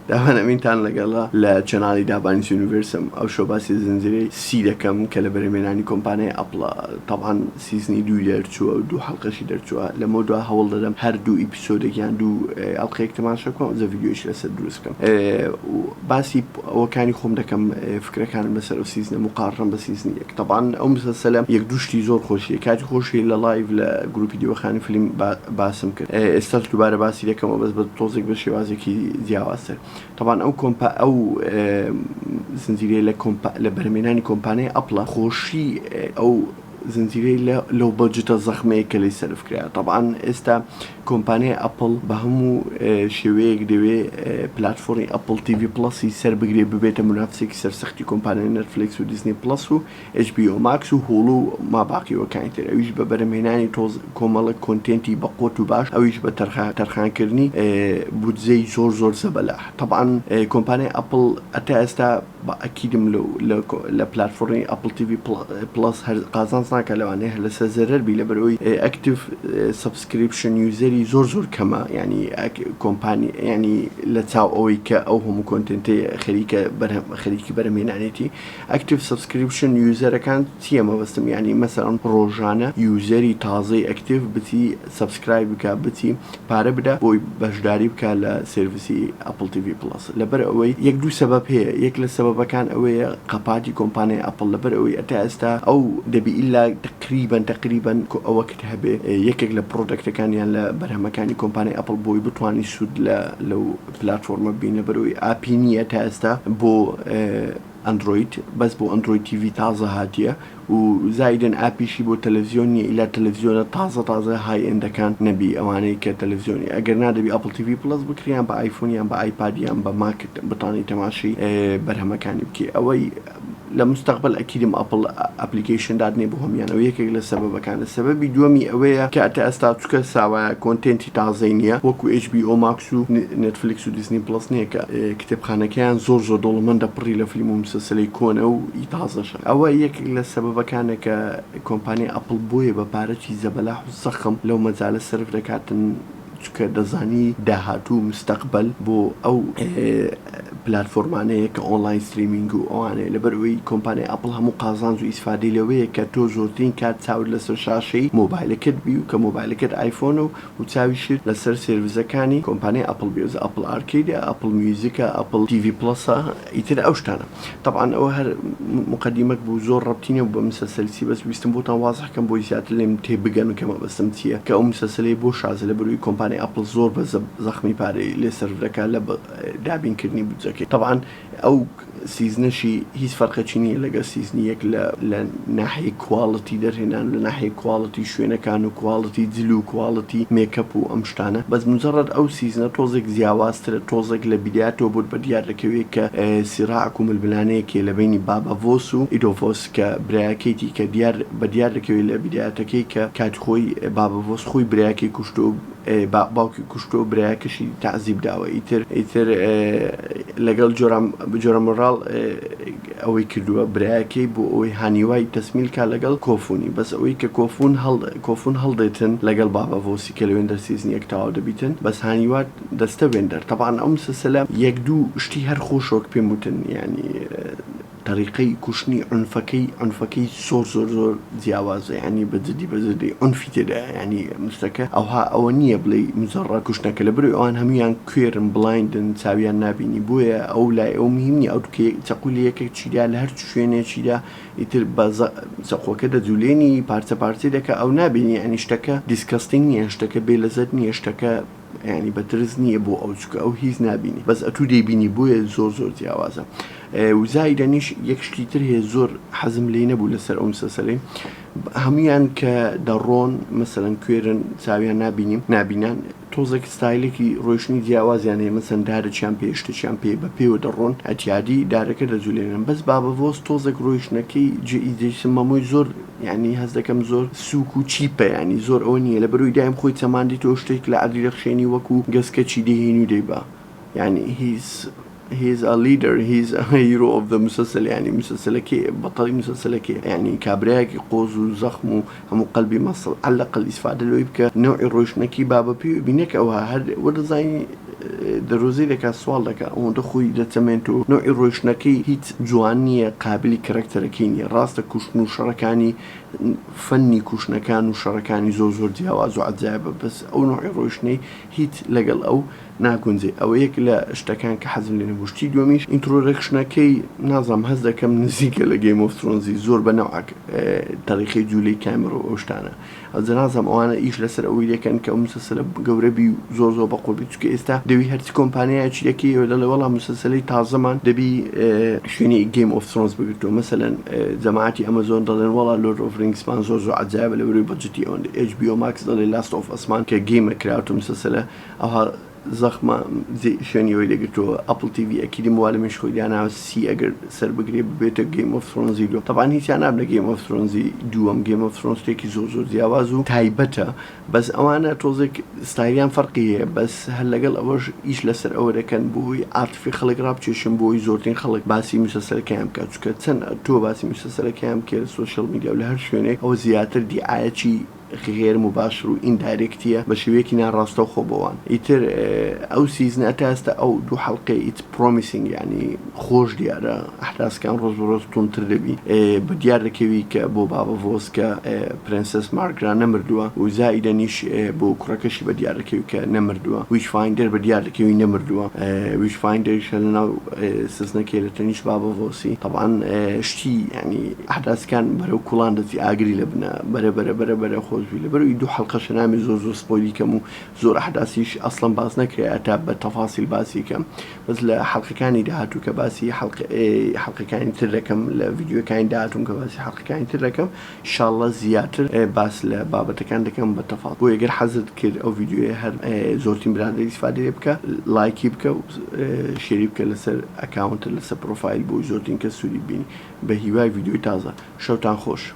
داوانەمینتان لەگەڵا لە چەناڵی دابانی یونیڤرسم ئەو شۆ باسی زنجیرەی سی دەکەم کە لە بەرهەمهێنانی کۆمپانیای ئەپڵە طبعاً سیزنی 2 دەرچووە و 2 حەڵقەشی دەرچووە لەمە دو هەوڵ دەدەم هەردوو ئیپیسۆدێکیان 2 ئەڵقەیەک تەماشا بکەم زە ڤیدیۆیش لەسەر دروست بکەم باسی ئەوەکانی خۆم دەکەم فکرەکانم لەسەر ئەو سیزنە مقارڕم بە سیزنی یەک طبعاً ئەو مسلسلە یەک دووشتی زۆر خۆشیە کاتی خۆشی لە لایڤ لە گروپی دیوەخانی فیلم باسم کرد ئێستا دووبارە باسی دەکەمەوە بەس بە تۆزێک بە شێوازێکی جیاوازتر طبعاً ئەو زنجیرەی لە بەرهەمهێنانی کۆمپانیای ئەپڵە خۆشی ئەو زنجیرەی لەو بەجتە زەخمەیە کە لی سەرف کرا طبعاً ئێستا کۆمپانیای ئەپڵ بە هەموو شێوەیەک دەوێ پلاتفۆرمی ئەپڵ TV پلەسی سەر بگرێ ببێتە منافسێکی سەرسەختی کۆمپانیای نەتفلیکس و دیزنی پلەس و HBO ماکس و هۆڵ و ماباقیەوەکانی تر ئەویش بە بەرهەمهێنانی تۆز کۆمەڵە کۆنتێنتی بە قۆت و باش ئەویش بە تەرخانکردنی بودجەی زۆر زەبەلە طبعاً کۆمپانیای ئەپڵ ئەتا ئێستا ئەکیدم لە پلاتفۆرمی ئەپڵ TV پلەس قازانج ناکە لەوانەیە لەسەر زەرەر بی لەبەرەوەی ئەکتیڤ سبسکریپشن یوزەری زۆر کەمە ینی کۆمپانی ینی لە چاو ئەوەی کە ئەو هەموو کۆنتنتی خەریکی بەرهەمهێنانێتی ئەکتیڤ سبسکریپشن یوزەرەکان چیە مەبەستم ینی مەسەڵەن ڕۆژانە یوزەری تازەی ئەکتیڤ بچی سبسکرایب بکە بچی پارە بدە بۆی بەشداری بکە لە سرویسی ئەپڵ TV پلەس لەبەر ئەوەی یەک دوو سەبەب هەیە یەک لە سەبەبەکان ئەوەیە قەپاتی کۆمپانیای ئەپڵ لەبەر ئەوەی ئەتا ئێستا ئەو دەبی ئیلا تقریبا ئەوەکت هەبێ یەکێک لە پرۆدەکتەکانیان لە بەرهەمەکانی کۆمپانیای ئەپڵ بۆی بتوانانی سوود لەو پلاتفۆرمە بینە بەرەوەی ئاپی نییە تا ئێستا بۆ ئەندروید بەس بۆ ئەندروید TV تازە هاتیە و زایدن ئاپیشی بۆ تەلەڤیزیۆنی ئیلا تەلەڤیزیۆنە تازە های ئێندەکان نەبی ئەوانەی کە تەلەڤیزیۆنی ئەگەر نادەبی ئەپڵ TV پلەس بکریان بە ئایفۆنیان بە ئایپادیان بە ماکت بتانی تەماشی بەرهەمەکانی بکە ئەوەی لە مستقبل ئەکیدم ئەپڵ ئەپلیکیشن دادنێ بۆ هەمیانەوە یەکێک لە سەبەبەکانە سەبەبی دووەمی ئەوەیە کە ئەتا ئێستا چکە ساوایە کۆنتێنتی تازەی نییە وەکو HBO ماکس و نێتفلیکس و دیزنی پلەس نییە کە کتێبخانەکەیان زۆر دۆڵمەندە پڕی لە فیلم و مسلسلەی کۆنە و تازەشە ئەوە یەکێک لە سەبەبەکانە کە کۆمپانیای ئەپڵ بۆیە بە پارەی زەبەلاح و زەخم لەو مەجالە سرف دەکاتن چکە دەزانی داهاتوو مستقبل بۆ ئەو پلاتفۆرمانەیە کە ئۆنلاین ستریمینگ و ئەوانەیە لەبەرەوەی کۆمپانیای ئەپڵ هەموو قازانج و ئیسفادەی لەوەیە کە تۆ زۆرترین کات چاود لەسەر شاشەی مۆبایلەکەت بی و کە مۆبایلەکەت ئایفۆنە و چاویشت لەسەر سێڤیزەکانی کۆمپانیای ئەپڵ بێزە ئەپڵ ئارکیدە ئەپڵ میوزیکە ئەپڵ TV پلەسە ئیتر ئەو شتانە طبعاً ئەوە هەر مقدمەت بوو زۆر ڕەبتینە و بە مسلسلی بەس ویستم بۆتان وازحکەم بۆی زیاتر لێم تێبگەن و کەمە بەستم چییە کە ئەو مسلسلەی بۆ شازە لەبەرەوەی کۆمپانیای ئەپڵ زۆر بە زەخمی پارەی لێ سەرف دەکات لە دابینکردنی بودجەکەی طبعاً ئەو سیزنەشی هیچ فەرقێکی نییە لەگە سیزنی یەک لە ناحیەی کواڵەتی دەرهێنان لە ناحیەی کواڵەتی شوێنەکان و کواڵەتی جل و کواڵەتی میکەپ و ئەم شتانە بەس مجرد ئەو سیزنە تۆزێک جیاوازترە تۆزێک لە بیدیاتەوە بوت بە دیار دەکەوێت کە سیراعک و ململانەیەکێ لە بینی بابا ڤۆس و ئیدۆڤۆس کە برایەکەیتی کە بە دیار دەکەوێت لە بیدیاتەکەی کە کات خۆی بابا ڤۆس خۆی برایەکەی کوشتۆ باوکی کوشتۆ برایەکەشی تعزیب داوە ئیتر لەگەڵ جۆرەمەڕاڵ ئەوەی کردووە برایەکەی بۆ ئەوەی هانیوای تەسمیل کا لەگەڵ کۆفونی بەس ئەوەی کە کۆفون هەڵدێتن لەگەڵ بابا ڤۆسی کە لە وێندەر سیزنیەک تەواو دەبیتن بەس هانیوات دەستە وێندەر طبعاً ئەو مسلسلە یەک دوو شتی هەر خۆشۆک پێم وتن ینی طریقەی کوشتنی عنفەکەی زۆر جیاوازە ینی بەجددی عنفی تێدا ینی مستەکە ئەوە نییە بڵێ مجەڕا کوشتنەکە لەبەرەوەی ئەوان هەمویان کوێرن بڵایندن چاویان نابینی بۆیە ئەو لای ئەو مهمنی ئەو چەقولی یەکێک چیدا لە هەر شوێنێکیدا ئیتر بە زەخۆکە دەجولێنی پارچە دەکە ئەو نابینی ئەنی شتەکە دیسکەستینگ نییە شتەکە بێلەزەت نییە شتەکە ینی بەترس نییە بۆ ئەو چکە ئەو هیچ نابینی بەس ئەتوو دەیبینی بۆیە زۆر جیاوازە وزایدەنیش یەکشتی تر هەیە زۆر حەزم لێ نەبوو لەسەر ئەو مسلسلەی هەمویان کە دەڕۆن مەسەڵەن کوێرن چاویان نابینان تۆزێک ستایلێکی ڕۆیشتنی جیاوازیان هەیە مەسەن دارەچیان پێ شتێکیان پێ بە پێوە دەڕۆن ئەتیادی دارەکە دەجولێنن بەس بابا ڤۆس تۆزێک ڕۆیشتنەکەی جئیدەیسمەمۆی زۆر ینی هەز دەکەم زۆر سووک و چیپە ینی زۆر ئەوە نییە لەبەرەوەی دایم خۆی چەماندی تۆ شتێک لە عەدی دەخشێنی وەکو گەسکەچی دەهێنی و دەیبا ینی هیچ he's a leader, he's a hero of the مسلسل. يعني مسلسلك بطل مسلسلك يعني كابرياك قوز وزخم هم قلبي مصر علق الاستفادة لو يبقى نوع روشنكي بابا بينك أو هاد ورزاي دروزي لك سوال لك ودخوي دتمنتو نوع روشنكي هيت جوانية قابلي كاركتركيني راست كوشنو شركاني فني كوشنا كانوا شركاني زور جواز وعذاب بس أو نوع روشني هيت لقل أو ناكون زي أو هيك لا اشتكان كحزم لنا بوشتي دوميش انترودكشن كي نظام هذا كم نزيك لجيم اوف ثرونز زور بنوعك تاريخي جولي كاميرو اوشتانا هذا نظام وانا ايش لسر اويليا كان كمسلسل جوربي زور بقول بيتك استا دبي هرتي كومبانيا اشيكي ولا والله مسلسلي تاع زمان دبي شنو جيم اوف ثرونز بقولوا مثلا جماعتي امازون ضلن والله لورد اوف رينجز مان زور عذاب اللي بودجتي اون اتش بي او ماكس ضل لاست اوف اسمان كجيم كراوتو مسلسله او زخمة زي شنو يقول قلتوا أبل تي في أكيد موالي مش خوي أنا سي أجر سر بقريب بيت جيم أوف ثرونز دو طبعا هي أنا أبدا جيم أوف ثرونز دوام جيم أوف ثرونز تيكي زوزو زيوازو تايبتها بس أنا توزك ستايليان فرقية بس هلا قال أول إيش لسر أول كان بوي عاطفي خلق راب تشم بوي زورتين خلق باسي مسلسل كام كاتشكت سنة تو باسي مسلسل كام كالسوشيال ميديا ولا هالشيء أو زيادة دي عايشي غير مباشر واندايركتيا بشويكي نار راستو خوبوان يتر او سيزن اتاستا او دو حلقه ات بروميسينج يعني خوش ديارة احداث كان روز تنتردبي بديار ركوي كبو بابا فوس برنسس مارغرا نمردوا وزائدا نيش بو كراكشي بديار ركوي كنمردوا ويش فايندر بديار ركوي نمردوا ويش فايندر شلنا سيزن كيلتنيش بابا فوسي طبعا شتي يعني احداث كان برو كولاندتي اجري لبنا برا خوش برو يدو حلقة شنامي زور سبويلي كم زور أحداثيش أصلا باز نكري أتاب بالتفاصيل باسي كم بس لحلقة كان يدهاتو كباسي حلقة كان تركم الفيديو كان يدهاتو كباسي حلقة كان تركم إن شاء الله زيادة بس لبابا كان دكم بالتفاصيل ويقدر حزد كده أو فيديو هر زورتين برادة استفادة يبكى لايك يبكى شير يبكى لسر أكاونت لسر بروفايل بو زورتين كسوري بيني بهواي فيديو تازة شوتان خوش